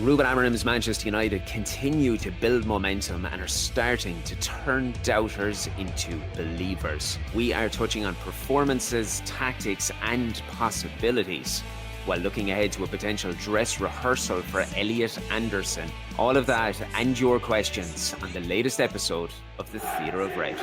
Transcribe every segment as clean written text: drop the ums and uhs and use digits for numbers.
Ruben Amorim's Manchester United continue to build momentum and are starting to turn doubters into believers. We are touching on performances, tactics and possibilities, while looking ahead to a potential dress rehearsal for Elliot Anderson. All of that and your questions on the latest episode of The Theatre of Red.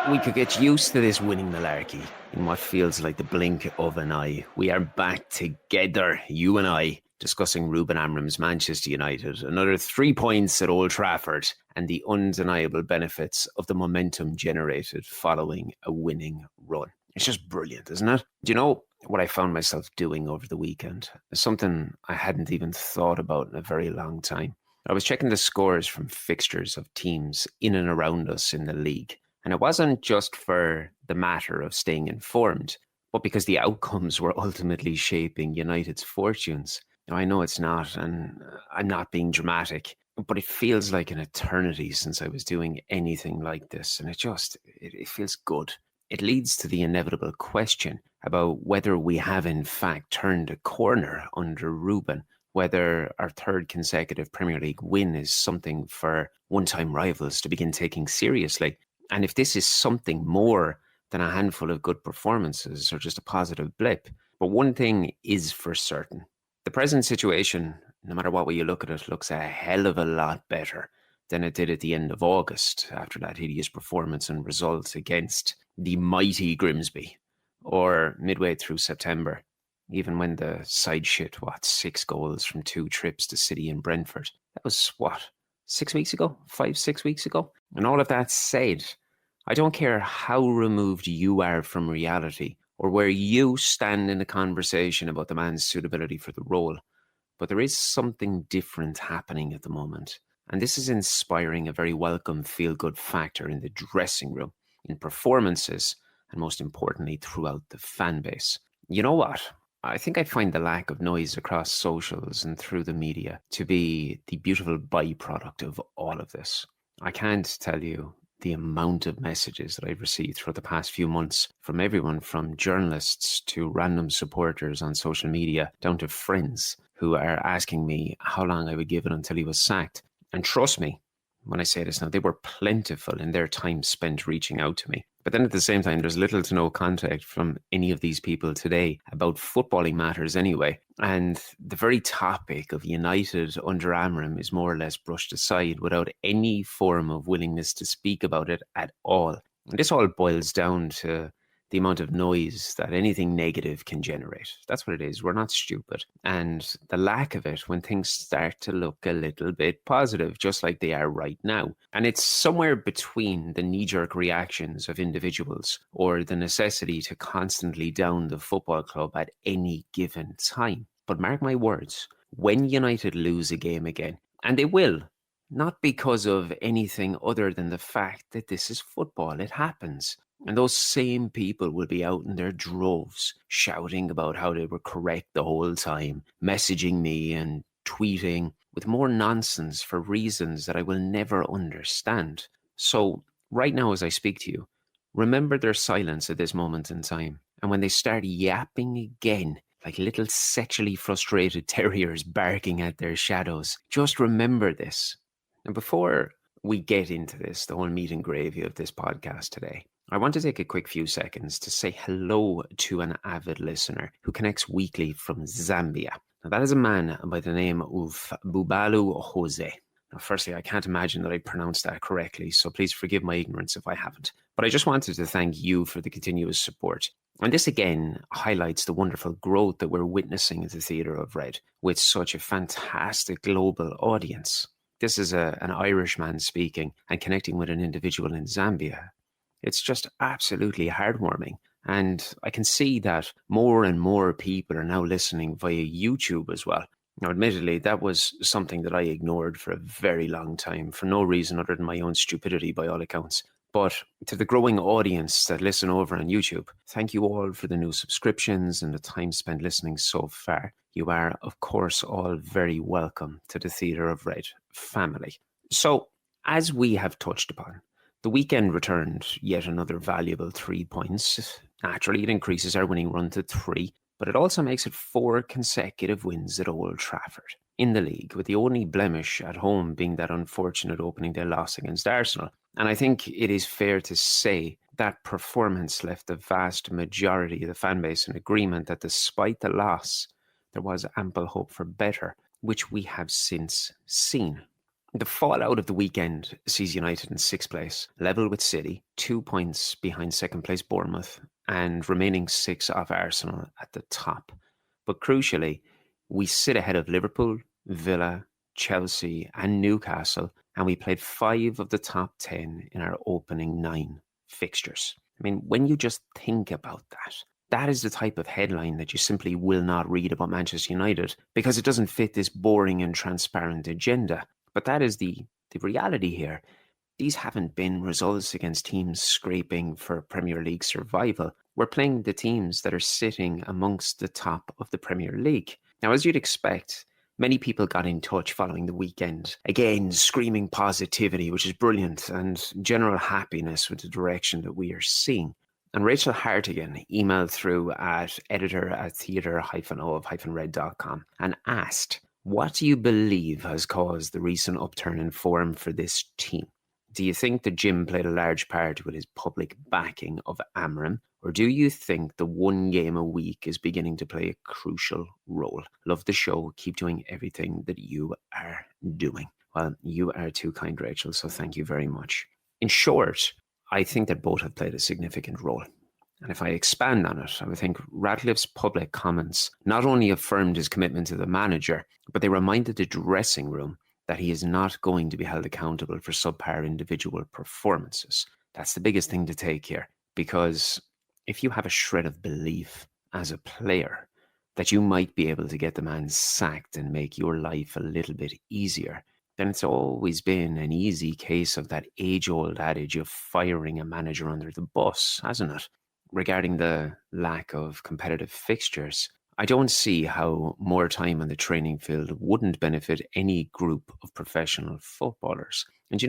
We could get used to this winning malarkey in what feels like the blink of an eye. We are back together, you and I, discussing Ruben Amorim's Manchester United. Another 3 points at Old Trafford and the undeniable benefits of the momentum generated following a winning run. It's just brilliant, isn't it? Do you know what I found myself doing over the weekend? Something I hadn't even thought about in a very long time. I was checking the scores from fixtures of teams in and around us in the league. And it wasn't just for the matter of staying informed, but because the outcomes were ultimately shaping United's fortunes. Now, I know it's not, and I'm not being dramatic, but it feels like an eternity since I was doing anything like this. And it feels good. It leads to the inevitable question about whether we have in fact turned a corner under Ruben, whether our third consecutive Premier League win is something for one-time rivals to begin taking seriously. And if this is something more than a handful of good performances or just a positive blip. But one thing is for certain. The present situation, no matter what way you look at it, looks a hell of a lot better than it did at the end of August after that hideous performance and result against the mighty Grimsby, or midway through September, even when the side shit, 6 goals from 2 trips to City and Brentford. That was 6 weeks ago? 5-6 weeks ago? And all of that said, I don't care how removed you are from reality or where you stand in the conversation about the man's suitability for the role, but there is something different happening at the moment. And this is inspiring a very welcome feel-good factor in the dressing room, in performances, and most importantly, throughout the fan base. You know what? I think I find the lack of noise across socials and through the media to be the beautiful byproduct of all of this. I can't tell you the amount of messages that I've received throughout the past few months from everyone from journalists to random supporters on social media down to friends who are asking me how long I would give it until he was sacked. And trust me, when I say this now, they were plentiful in their time spent reaching out to me. But then at the same time, there's little to no contact from any of these people today about footballing matters anyway. And the very topic of United under Amorim is more or less brushed aside without any form of willingness to speak about it at all. And this all boils down to the amount of noise that anything negative can generate. That's what it is. We're not stupid. And the lack of it when things start to look a little bit positive, just like they are right now. And it's somewhere between the knee-jerk reactions of individuals or the necessity to constantly down the football club at any given time. But mark my words, when United lose a game again, and they will, not because of anything other than the fact that this is football, it happens. And those same people will be out in their droves shouting about how they were correct the whole time, messaging me and tweeting with more nonsense for reasons that I will never understand. So right now as I speak to you, remember their silence at this moment in time. And when they start yapping again, like little sexually frustrated terriers barking at their shadows, just remember this. And before we get into this, the whole meat and gravy of this podcast today, I want to take a quick few seconds to say hello to an avid listener who connects weekly from Zambia. Now, that is a man by the name of Bubalu Jose. Now, firstly, I can't imagine that I pronounced that correctly, so please forgive my ignorance if I haven't. But I just wanted to thank you for the continuous support. And this again highlights the wonderful growth that we're witnessing at the Theatre of Red with such a fantastic global audience. This is an Irishman speaking and connecting with an individual in Zambia. It's just absolutely heartwarming. And I can see that more and more people are now listening via YouTube as well. Now, admittedly, that was something that I ignored for a very long time for no reason other than my own stupidity by all accounts. But to the growing audience that listen over on YouTube, thank you all for the new subscriptions and the time spent listening so far. You are, of course, all very welcome to the Theatre of Red family. So, As we have touched upon, the weekend returned yet another valuable 3 points. Naturally, it increases our winning run to 3, but it also makes it 4 consecutive wins at Old Trafford in the league, with the only blemish at home being that unfortunate opening day loss against Arsenal. And I think it is fair to say that performance left the vast majority of the fan base in agreement that despite the loss, there was ample hope for better, which we have since seen. The fallout of the weekend sees United in 6th place, level with City, 2 points behind second place Bournemouth, and remaining 6 off Arsenal at the top. But crucially, we sit ahead of Liverpool, Villa, Chelsea, and Newcastle, and we played 5 of the top 10 in our opening 9 fixtures. I mean, when you just think about that, that is the type of headline that you simply will not read about Manchester United because it doesn't fit this boring and transparent agenda. But that is the reality here. These haven't been results against teams scraping for Premier League survival. We're playing the teams that are sitting amongst the top of the Premier League. Now, as you'd expect, many people got in touch following the weekend. Again, screaming positivity, which is brilliant, and general happiness with the direction that we are seeing. And Rachel Hartigan emailed through at editor@theatre-of-red.com and asked, what do you believe has caused the recent upturn in form for this team? Do you think that Jim played a large part with his public backing of Amorim, or do you think the one game a week is beginning to play a crucial role? Love the show. Keep doing everything that you are doing. Well, you are too kind, Rachel, so thank you very much. In short, I think that both have played a significant role. And if I expand on it, I would think Ratcliffe's public comments not only affirmed his commitment to the manager, but they reminded the dressing room that he is not going to be held accountable for subpar individual performances. That's the biggest thing to take here, because if you have a shred of belief as a player that you might be able to get the man sacked and make your life a little bit easier, then it's always been an easy case of that age-old adage of firing a manager under the bus, hasn't it? Regarding the lack of competitive fixtures, I don't see how more time on the training field wouldn't benefit any group of professional footballers. And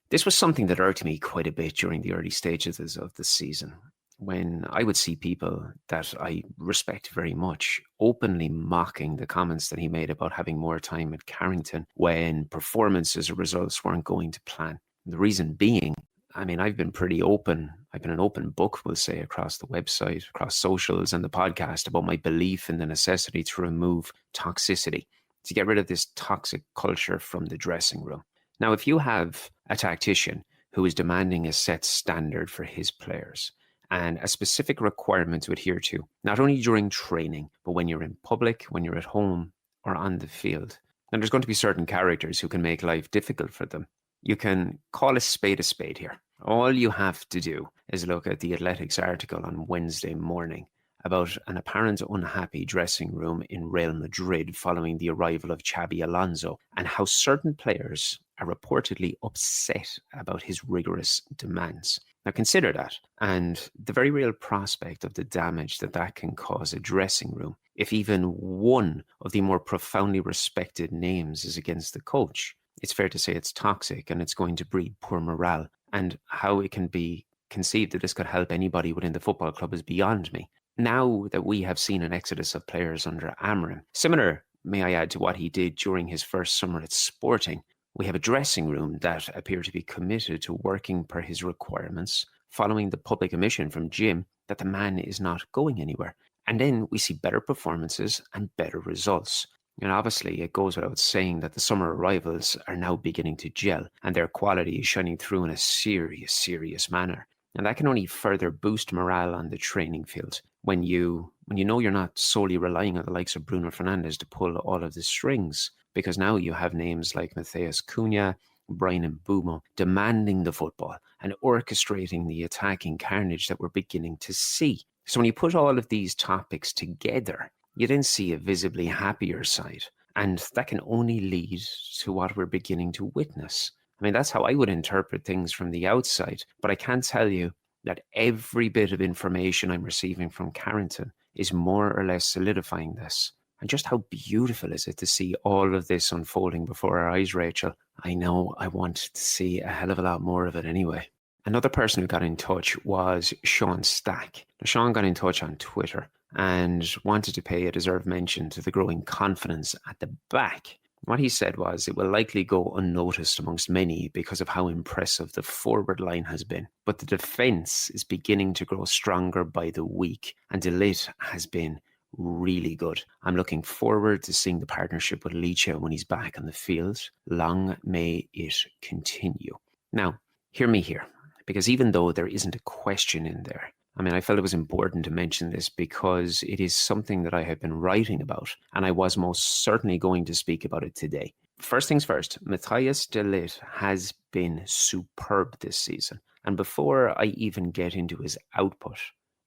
this was something that irked me quite a bit during the early stages of the season, when I would see people that I respect very much openly mocking the comments that he made about having more time at Carrington when performances or results weren't going to plan. The reason being, I've been pretty open. I've been an open book, we'll say, across the website, across socials and the podcast about my belief in the necessity to remove toxicity, to get rid of this toxic culture from the dressing room. Now, if you have a tactician who is demanding a set standard for his players and a specific requirement to adhere to, not only during training, but when you're in public, when you're at home or on the field, then there's going to be certain characters who can make life difficult for them. You can call a spade here. All you have to do is look at the Athletics article on Wednesday morning about an apparent unhappy dressing room in Real Madrid following the arrival of Xabi Alonso, and how certain players are reportedly upset about his rigorous demands. Now consider that, and the very real prospect of the damage that can cause a dressing room if even one of the more profoundly respected names is against the coach. It's fair to say it's toxic and it's going to breed poor morale, and how it can be conceived that this could help anybody within the football club is beyond me. Now that we have seen an exodus of players under Amorim, similar, may I add, to what he did during his first summer at Sporting, we have a dressing room that appear to be committed to working per his requirements, following the public admission from Jim that the man is not going anywhere. And then we see better performances and better results. And obviously, it goes without saying that the summer arrivals are now beginning to gel, and their quality is shining through in a serious manner. And that can only further boost morale on the training field when you know you're not solely relying on the likes of Bruno Fernandes to pull all of the strings, because now you have names like Matheus Cunha, Brian Mbeumo demanding the football and orchestrating the attacking carnage that we're beginning to see. So when you put all of these topics together, you then see a visibly happier side, and that can only lead to what we're beginning to witness. That's how I would interpret things from the outside, but I can tell you that every bit of information I'm receiving from Carrington is more or less solidifying this. And just how beautiful is it to see all of this unfolding before our eyes, Rachel? I know I wanted to see a hell of a lot more of it anyway. Another person who got in touch was Sean Stack. Now, Sean got in touch on Twitter and wanted to pay a deserved mention to the growing confidence at the back. What he said was, it will likely go unnoticed amongst many because of how impressive the forward line has been. But the defence is beginning to grow stronger by the week, and De Ligt has been really good. I'm looking forward to seeing the partnership with Licha when he's back on the field. Long may it continue. Now, hear me here, because even though there isn't a question in there, I felt it was important to mention this because it is something that I have been writing about, and I was most certainly going to speak about it today. First things first, Matthijs de Ligt has been superb this season. And before I even get into his output,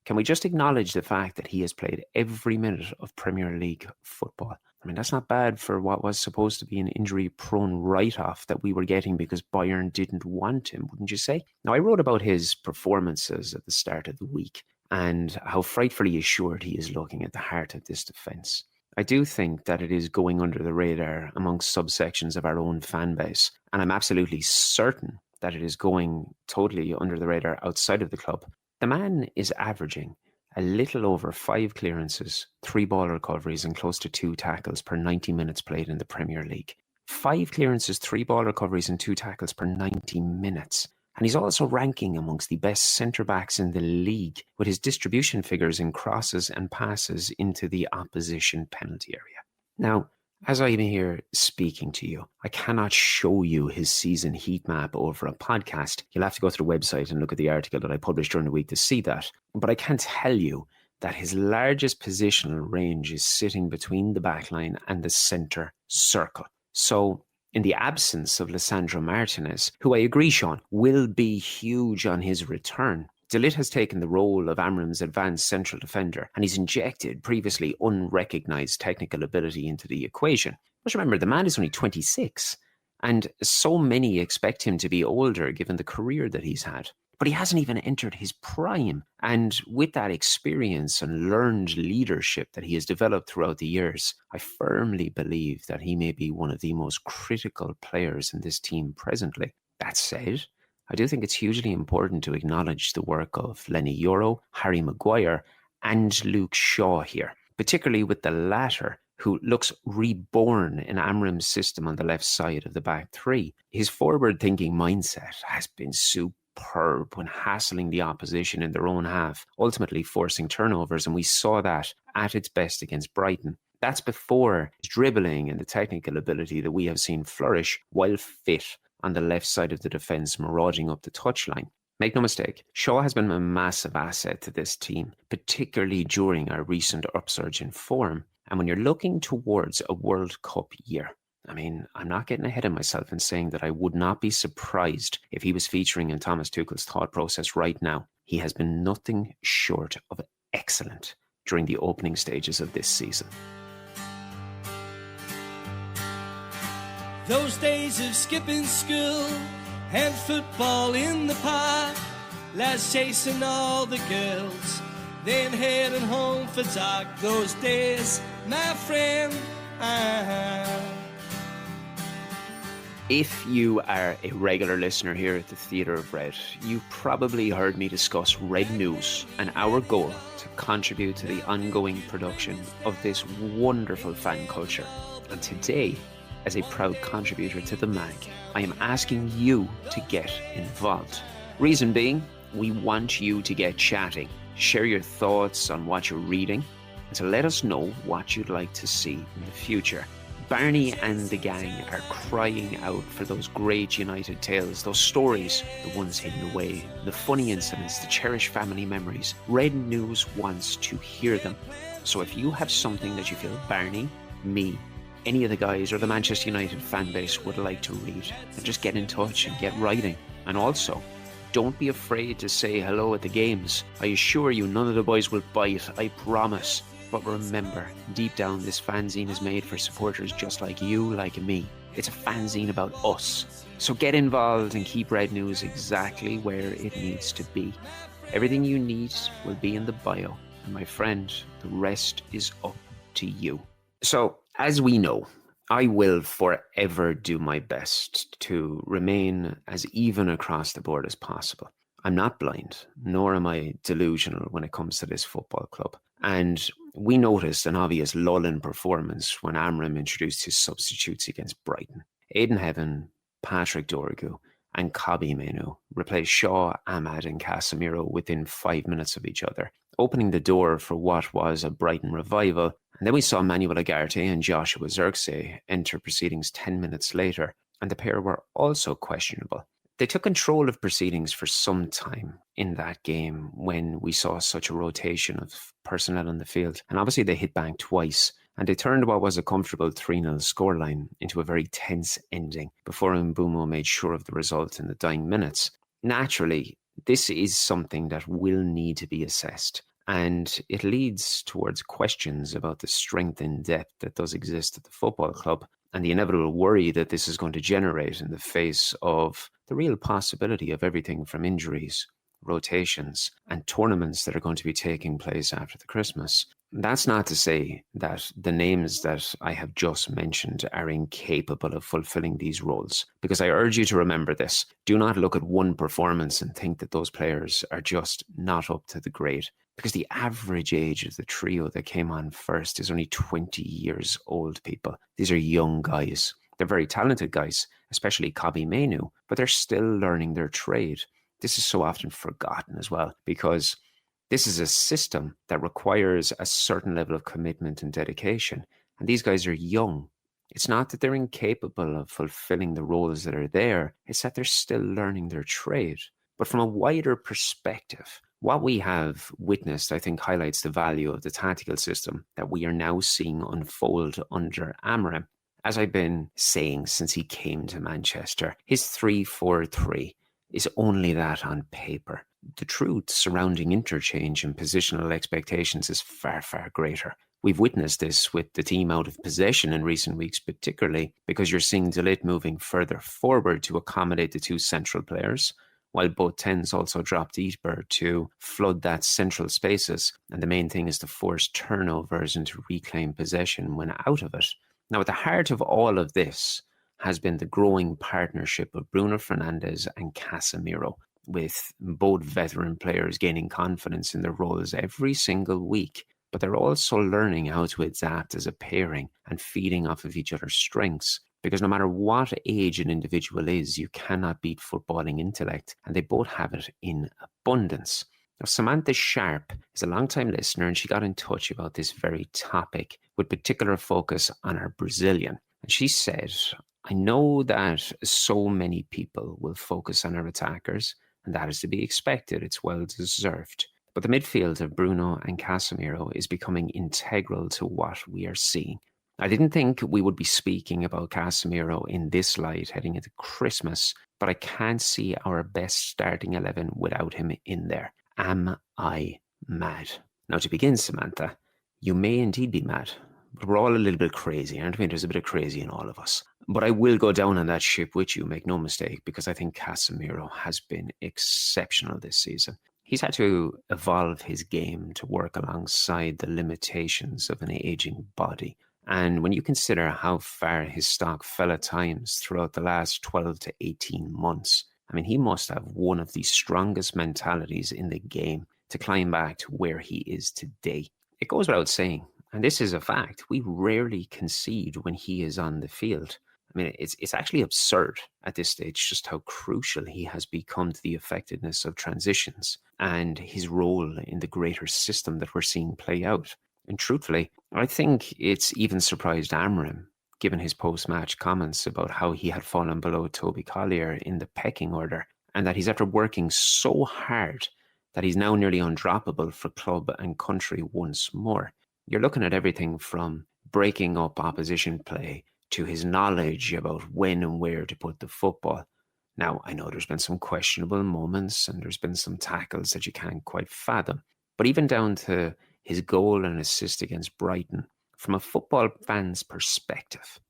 can we just acknowledge the fact that he has played every minute of Premier League football? That's not bad for what was supposed to be an injury-prone write-off that we were getting because Bayern didn't want him, wouldn't you say? Now, I wrote about his performances at the start of the week and how frightfully assured he is looking at the heart of this defence. I do think that it is going under the radar amongst subsections of our own fan base, and I'm absolutely certain that it is going totally under the radar outside of the club. The man is averaging a little over 5 clearances, 3 ball recoveries, and close to 2 tackles per 90 minutes played in the Premier League. 5 clearances, 3 ball recoveries, and 2 tackles per 90 minutes. And he's also ranking amongst the best centre-backs in the league with his distribution figures in crosses and passes into the opposition penalty area. Now, as I'm here speaking to you, I cannot show you his season heat map over a podcast. You'll have to go to the website and look at the article that I published during the week to see that. But I can tell you that his largest positional range is sitting between the backline and the centre circle. So, in the absence of Lisandro Martinez, who I agree, Sean, will be huge on his return, De Ligt has taken the role of Amorim's advanced central defender, and he's injected previously unrecognised technical ability into the equation. But remember, the man is only 26, and so many expect him to be older given the career that he's had. But he hasn't even entered his prime, and with that experience and learned leadership that he has developed throughout the years, I firmly believe that he may be one of the most critical players in this team presently. That said, I do think it's hugely important to acknowledge the work of Lenny Yoro, Harry Maguire, and Luke Shaw here, particularly with the latter, who looks reborn in Amorim's system on the left side of the back three. His forward-thinking mindset has been superb when hassling the opposition in their own half, ultimately forcing turnovers, and we saw that at its best against Brighton. That's before his dribbling and the technical ability that we have seen flourish while fit on the left side of the defence, marauding up the touchline. Make no mistake, Shaw has been a massive asset to this team, particularly during our recent upsurge in form. And when you're looking towards a World Cup year, I'm not getting ahead of myself in saying that I would not be surprised if he was featuring in Thomas Tuchel's thought process right now. He has been nothing short of excellent during the opening stages of this season. Those days of skipping school and football in the park, lads chasing all the girls, then heading home for dark. Those days, my friend, If you are a regular listener here at the Theatre of Red, you've probably heard me discuss Red News and our goal to contribute to the ongoing production of this wonderful fan culture. And today, as a proud contributor to the mag, I am asking you to get involved. Reason being, we want you to get chatting, share your thoughts on what you're reading, and to let us know what you'd like to see in the future. Barney and the gang are crying out for those great United tales, those stories, the ones hidden away, the funny incidents, the cherished family memories. Red News wants to hear them. So if you have something that you feel Barney, me, any of the guys or the Manchester United fan base would like to read, then just get in touch and get writing. And also, don't be afraid to say hello at the games. I assure you none of the boys will bite, I promise. But remember, deep down this fanzine is made for supporters just like you, like me. It's a fanzine about us. So get involved and keep Red News exactly where it needs to be. Everything you need will be in the bio. And my friend, the rest is up to you. So, as we know, I will forever do my best to remain as even across the board as possible. I'm not blind, nor am I delusional when it comes to this football club. And we noticed an obvious lull in performance when Amorim introduced his substitutes against Brighton. Aidan Heaven, Patrick Dorgu, and Kobbie Mainoo replaced Shaw, Ahmad, and Casemiro within 5 minutes of each other, opening the door for what was a Brighton revival. And then we saw Manuel Ugarte and Joshua Zirkzee enter proceedings 10 minutes later, and the pair were also questionable. They took control of proceedings for some time in that game when we saw such a rotation of personnel on the field. And obviously they hit bank twice, and they turned what was a comfortable 3-0 scoreline into a very tense ending before Mbeumo made sure of the result in the dying minutes. Naturally, this is something that will need to be assessed, and it leads towards questions about the strength and depth that does exist at the football club, and the inevitable worry that this is going to generate in the face of the real possibility of everything from injuries, rotations, and tournaments that are going to be taking place after the Christmas. That's not to say that the names that I have just mentioned are incapable of fulfilling these roles, because I urge you to remember this. Do not look at one performance and think that those players are just not up to the grade, because the average age of the trio that came on first is only 20 years old, people. These are young guys. They're very talented guys, especially Kobbie Mainoo, but they're still learning their trade. This is so often forgotten as well, because this is a system that requires a certain level of commitment and dedication. And these guys are young. It's not that they're incapable of fulfilling the roles that are there. It's that they're still learning their trade. But from a wider perspective, what we have witnessed, I think, highlights the value of the tactical system that we are now seeing unfold under Amorim. As I've been saying since he came to Manchester, his 3-4-3 is only that on paper. The truth surrounding interchange and positional expectations is far, far greater. We've witnessed this with the team out of possession in recent weeks, particularly because you're seeing De Ligt moving further forward to accommodate the two central players, while both tens also drop deeper to flood that central spaces. And the main thing is to force turnovers and to reclaim possession when out of it. Now, at the heart of all of this has been the growing partnership of Bruno Fernandes and Casemiro, with both veteran players gaining confidence in their roles every single week. But they're also learning how to adapt as a pairing and feeding off of each other's strengths. Because no matter what age an individual is, you cannot beat footballing intellect, and they both have it in abundance. Now, Samantha Sharp is a long-time listener, and she got in touch about this very topic with particular focus on our Brazilian. And she said, I know that so many people will focus on our attackers, and that is to be expected. It's well deserved. But the midfield of Bruno and Casemiro is becoming integral to what we are seeing. I didn't think we would be speaking about Casemiro in this light heading into Christmas, but I can't see our best starting 11 without him in there. Am I mad? Now, to begin, Samantha, you may indeed be mad, but we're all a little bit crazy, aren't we? There's a bit of crazy in all of us. But I will go down on that ship with you, make no mistake, because I think Casemiro has been exceptional this season. He's had to evolve his game to work alongside the limitations of an aging body. And when you consider how far his stock fell at times throughout the last 12 to 18 months, I mean, he must have one of the strongest mentalities in the game to climb back to where he is today. It goes without saying, and this is a fact, we rarely concede when he is on the field. I mean, it's actually absurd at this stage just how crucial he has become to the effectiveness of transitions and his role in the greater system that we're seeing play out. And truthfully, I think it's even surprised Amorim, given his post-match comments about how he had fallen below Toby Collier in the pecking order, and that he's after working so hard that he's now nearly undroppable for club and country once more. You're looking at everything from breaking up opposition play to his knowledge about when and where to put the football. Now, I know there's been some questionable moments and there's been some tackles that you can't quite fathom, but even down to his goal and assist against Brighton, from a football fan's perspective,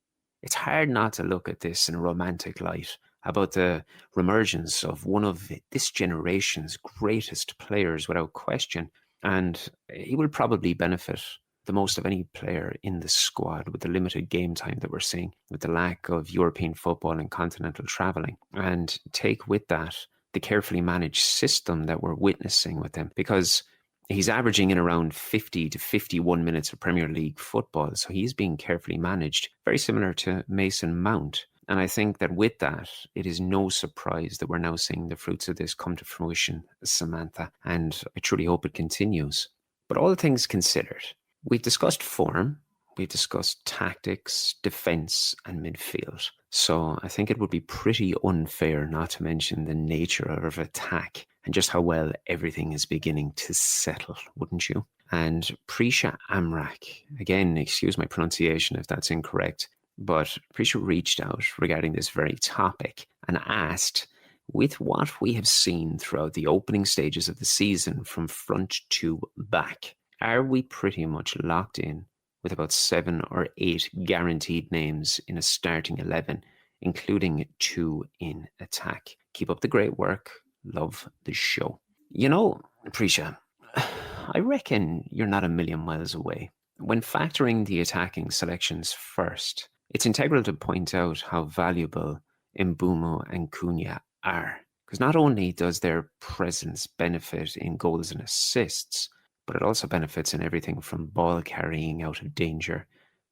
it's hard not to look at this in a romantic light about the reemergence of one of this generation's greatest players without question. And he will probably benefit the most of any player in the squad with the limited game time that we're seeing, with the lack of European football and continental travelling. And take with that the carefully managed system that we're witnessing with him, because he's averaging in around 50 to 51 minutes of Premier League football. So he's being carefully managed, very similar to Mason Mount. And I think that with that, it is no surprise that we're now seeing the fruits of this come to fruition, Samantha. And I truly hope it continues. But all things considered, we've discussed form, we've discussed tactics, defence and midfield. So I think it would be pretty unfair not to mention the nature of attack and just how well everything is beginning to settle, wouldn't you? And Prisha Amrak, again, excuse my pronunciation if that's incorrect, but Prisha reached out regarding this very topic and asked, with what we have seen throughout the opening stages of the season from front to back, are we pretty much locked in with about 7 or 8 guaranteed names in a starting 11, including 2 in attack? Keep up the great work. Love the show. You know, Prisha, I reckon you're not a million miles away. When factoring the attacking selections first, it's integral to point out how valuable Mbeumo and Cunha are. Because not only does their presence benefit in goals and assists, but it also benefits in everything from ball carrying out of danger,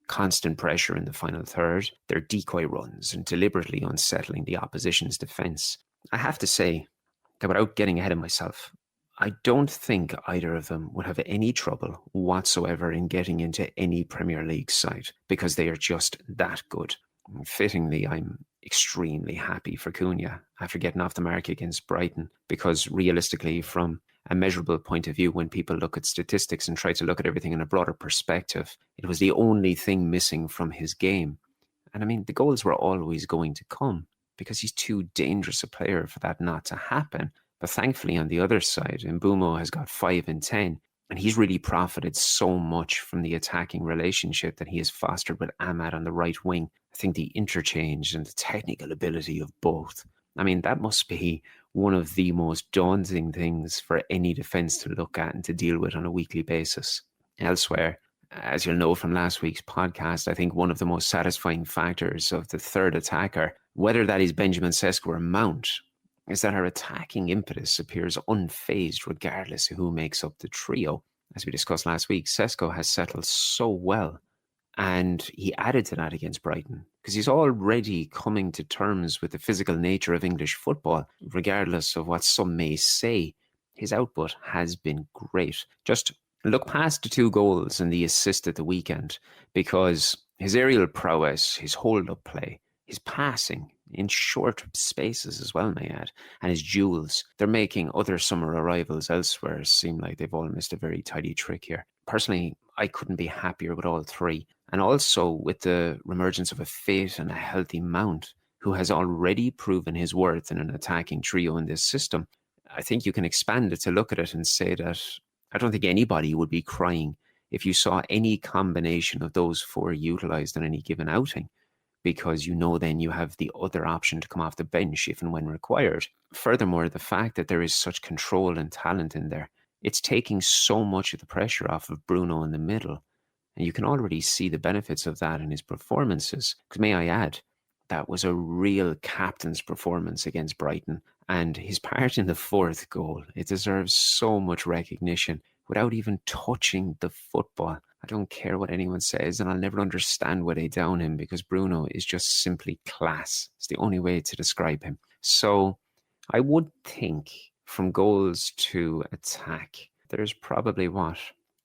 constant pressure in the final third, their decoy runs, and deliberately unsettling the opposition's defence. I have to say that without getting ahead of myself, I don't think either of them would have any trouble whatsoever in getting into any Premier League side, because they are just that good. Fittingly, I'm extremely happy for Cunha after getting off the mark against Brighton, because realistically, from a measurable point of view, when people look at statistics and try to look at everything in a broader perspective, it was the only thing missing from his game. And I mean, the goals were always going to come because he's too dangerous a player for that not to happen. But thankfully, on the other side, Mbeumo has got 5 and 10, and he's really profited so much from the attacking relationship that he has fostered with Ahmad on the right wing. I think the interchange and the technical ability of both, I mean, that must be one of the most daunting things for any defence to look at and to deal with on a weekly basis. Elsewhere, as you'll know from last week's podcast, I think one of the most satisfying factors of the third attacker, whether that is Benjamin Sesko or Mount, is that our attacking impetus appears unfazed regardless of who makes up the trio. As we discussed last week, Sesko has settled so well, and he added to that against Brighton because he's already coming to terms with the physical nature of English football. Regardless of what some may say, his output has been great. Just look past the 2 goals and the assist at the weekend, because his aerial prowess, his hold-up play, his passing in short spaces as well, may I add, and his duels, they're making other summer arrivals elsewhere seem like they've all missed a very tidy trick here. Personally, I couldn't be happier with all 3. And also with the reemergence of a fit and a healthy Mount, who has already proven his worth in an attacking trio in this system. I think you can expand it to look at it and say that I don't think anybody would be crying if you saw any combination of those 4 utilised in any given outing, because you know then you have the other option to come off the bench if and when required. Furthermore, the fact that there is such control and talent in there, it's taking so much of the pressure off of Bruno in the middle. And you can already see the benefits of that in his performances. Because may I add, that was a real captain's performance against Brighton. And his part in the 4th goal, it deserves so much recognition without even touching the football. I don't care what anyone says, and I'll never understand why they down him, because Bruno is just simply class. It's the only way to describe him. So I would think from goals to attack, there's probably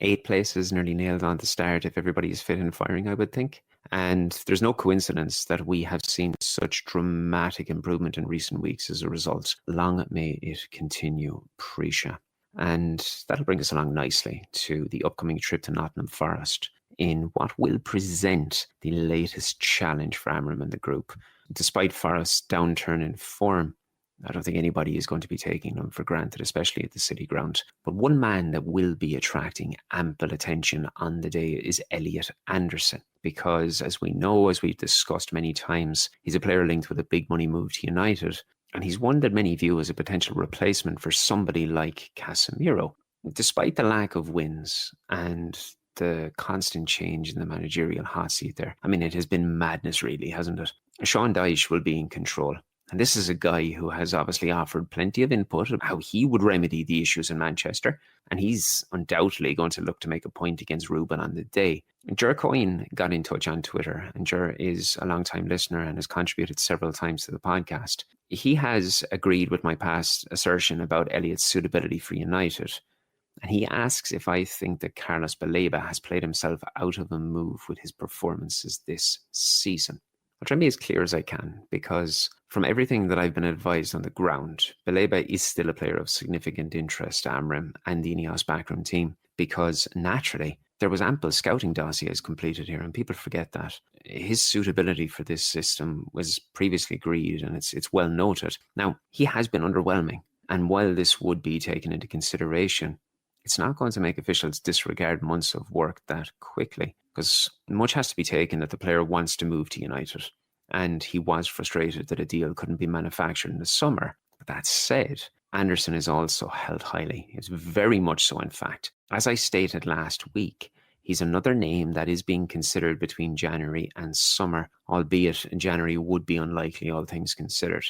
8 places nearly nailed on to start if everybody is fit and firing, I would think. And there's no coincidence that we have seen such dramatic improvement in recent weeks as a result. Long may it continue, Prisha. And that'll bring us along nicely to the upcoming trip to Nottingham Forest in what will present the latest challenge for Amorim and the group. Despite Forest's downturn in form, I don't think anybody is going to be taking them for granted, especially at the City Ground. But one man that will be attracting ample attention on the day is Elliot Anderson, because as we know, as we've discussed many times, he's a player linked with a big money move to United, and he's one that many view as a potential replacement for somebody like Casemiro. Despite the lack of wins and the constant change in the managerial hot seat there. I mean, it has been madness really, hasn't it? Sean Dyche will be in control. And this is a guy who has obviously offered plenty of input of how he would remedy the issues in Manchester. And he's undoubtedly going to look to make a point against Ruben on the day. Ger Coyne got in touch on Twitter, and Ger is a long-time listener and has contributed several times to the podcast. He has agreed with my past assertion about Elliot's suitability for United. And he asks if I think that Carlos Baleba has played himself out of a move with his performances this season. I'll try and be as clear as I can, because from everything that I've been advised on the ground, Baleba is still a player of significant interest to Amorim and the Ineos backroom team, because naturally there was ample scouting dossiers completed here, and people forget that. His suitability for this system was previously agreed, and it's well noted. Now, he has been underwhelming, and while this would be taken into consideration, it's not going to make officials disregard months of work that quickly, because much has to be taken that the player wants to move to United, and he was frustrated that a deal couldn't be manufactured in the summer. But that said, Anderson is also held highly. It's very much so, in fact. As I stated last week, he's another name that is being considered between January and summer, albeit January would be unlikely, all things considered.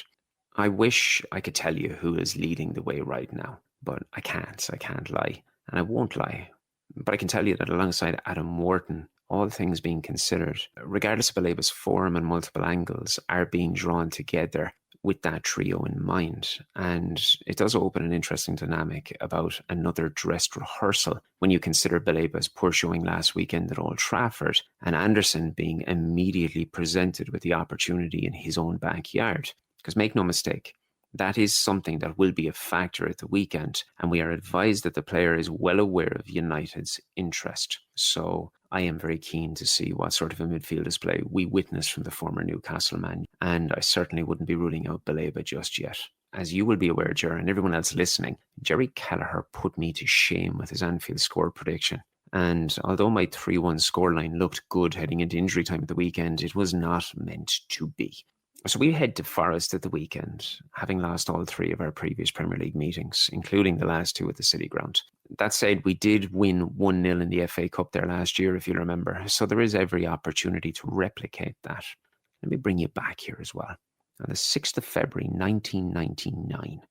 I wish I could tell you who is leading the way right now, but I can't lie, and I won't lie. But I can tell you that alongside Adam Wharton, all things being considered, regardless of Baleba's form and multiple angles, are being drawn together with that trio in mind. And it does open an interesting dynamic about another dressed rehearsal when you consider Baleba's poor showing last weekend at Old Trafford and Anderson being immediately presented with the opportunity in his own backyard. Because make no mistake, that is something that will be a factor at the weekend, and we are advised that the player is well aware of United's interest. So I am very keen to see what sort of a midfield display we witness from the former Newcastle man, and I certainly wouldn't be ruling out Baleba just yet. As you will be aware, Ger, and everyone else listening, Jerry Kelleher put me to shame with his Anfield score prediction. And although my 3-1 scoreline looked good heading into injury time at the weekend, it was not meant to be. So we head to Forest at the weekend, having lost all 3 of our previous Premier League meetings, including the last 2 at the City Ground. That said, we did win 1-0 in the FA Cup there last year, if you remember, so there is every opportunity to replicate that. Let me bring you back here as well. On the 6th of February 1999,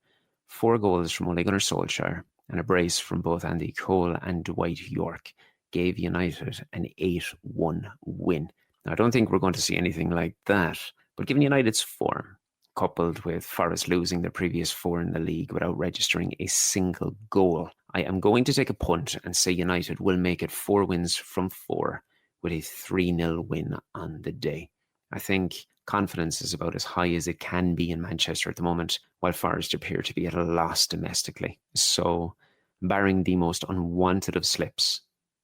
4 goals from Ole Gunnar Solskjaer and a brace from both Andy Cole and Dwight York gave United an 8-1 win. Now, I don't think we're going to see anything like that, but given United's form, coupled with Forest losing their previous 4 in the league without registering a single goal, I am going to take a punt and say United will make it 4 wins from 4 with a 3-0 win on the day. I think confidence is about as high as it can be in Manchester at the moment, while Forest appear to be at a loss domestically. So, barring the most unwanted of slips,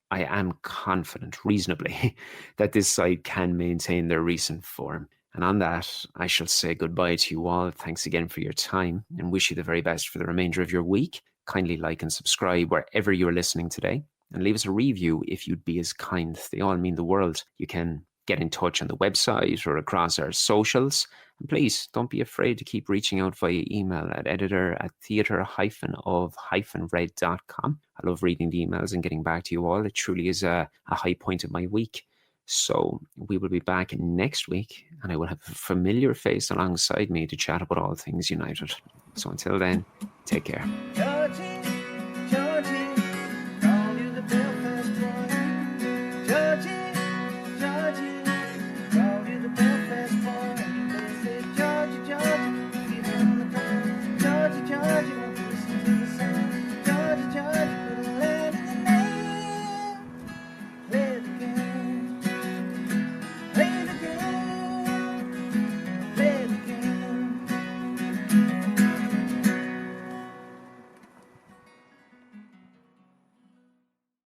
I am confident, reasonably, that this side can maintain their recent form. And on that, I shall say goodbye to you all. Thanks again for your time and wish you the very best for the remainder of your week. Kindly like and subscribe wherever you're listening today, and leave us a review if you'd be as kind. They all mean the world. You can get in touch on the website or across our socials. And please don't be afraid to keep reaching out via email at editor@theatre-of-red.com. I love reading the emails and getting back to you all. It truly is a high point of my week. So we will be back next week, and I will have a familiar face alongside me to chat about all things United. So until then, take care. Georgie, Georgie, call you the Belfast boy. Georgie.